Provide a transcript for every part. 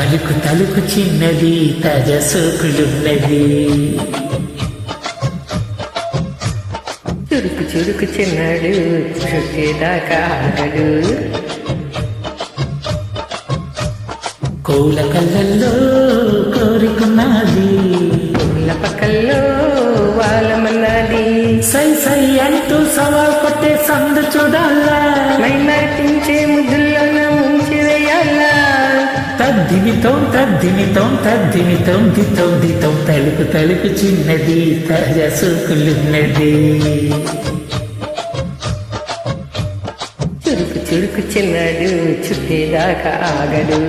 తలుకు తలుకు చిన్నది తాజా సోకులున్నది. చురుకు చురుకు చిన్నాడు చుట్టేదాకా ఆగడు. కోల కళ్ళల్లో కోరుకున్నది, పూల పక్కల్లో వాళ్ళమన్నది. సై సై అంటూ సవాల్ కొట్టే సందు చూడాలా, మైనాటించే ముద్దుల్లోన ముంచి వేయాలా. తద్దిమితోం తద్దిమితోం తద్దిమితోం దితోం దితోం తలుకు తలుకు చిన్నది తాజా సోకులున్నది. చురుకు చురుకు చిన్నాడు చుట్టేదాకా ఆగడు.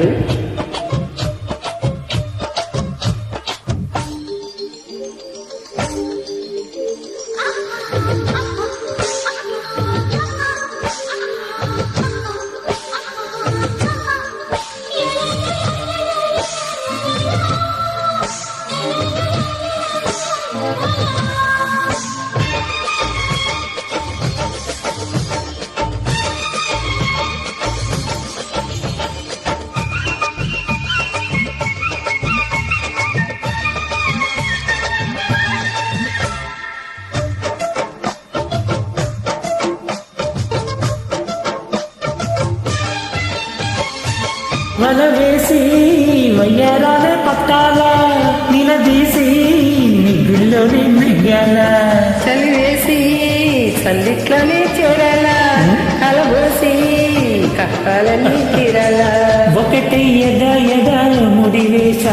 వల వేసి వయ్యారాలే పట్టాలా, నిలదీసి నిగ్గుల్లోనే నెగ్గాల. చలివేసి చల్లిట్లోనే చేరాలా, కలబోసి కప్పాలని తీరాలా. ఒకటి ఎద ఎద ముడివేశ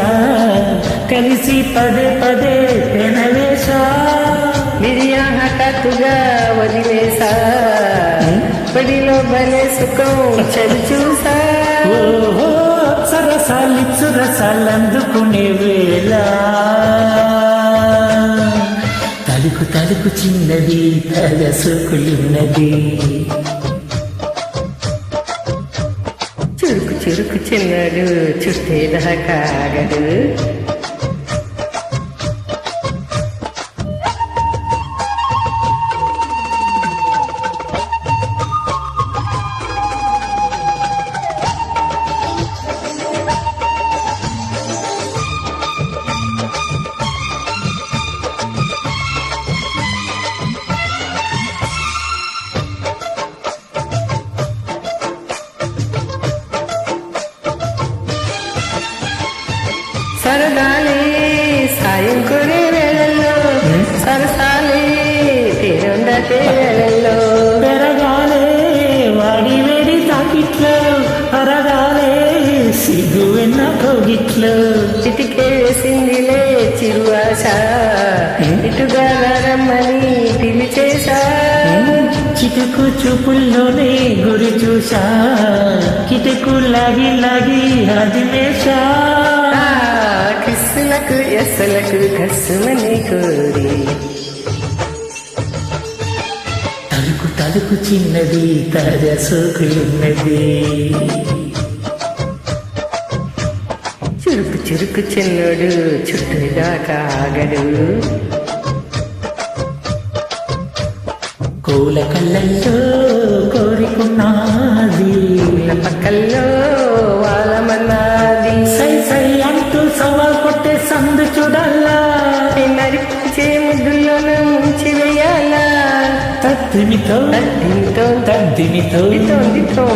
కలిసి పదే పదే పెనవేశ. బిరియా హఠాత్తుగా వదిలేసా, పడిలో భలే సుఖం చలి చూసా. ఓహో సరసాలిచ్చు రసాలందుకునే వేళ, తలుకు తలుకు చిన్నది తాజా సోకులున్నది. చురుకు చురుకు చిన్నాడు చుట్టేదాకా ఆగడు. సరదాలే సాయం కొనే వేళల్లో, సరసాలే తీరుండటే వేళల్లో. పెరగాలే వాడి వేడి తాకిట్లో, అరగాలే సిగ్గు వెన్న కోగిట్లో. చిటికే వేసిందిలే చిరువాస, ఇటుగా రమ్మని పిలిచేసా. చిటుకు చూపుల్లోనే గురి చూసా, కిటుకు లాగి లాగి ఆదిమేశా. కిస్సులకు ఎస్సలకు కస్సుమని కోరి, తలుకు తలుకు చిన్నది తాజా సోకులున్నది. చురుకు చురుకు చిన్నోడు చుట్టూదాకా ఆగడు. కోల కళ్ళల్లో కోరుకున్నది, పక్కల్లో వాళ్ళమన్నది. సై సై అంటూ సవాల్ కొట్టే సందు చూడాలా, నరిపించే ముద్దుల్లోన ముంచి వేయాలా. తద్దిమితో తద్దిమితో తద్దిమితో దితో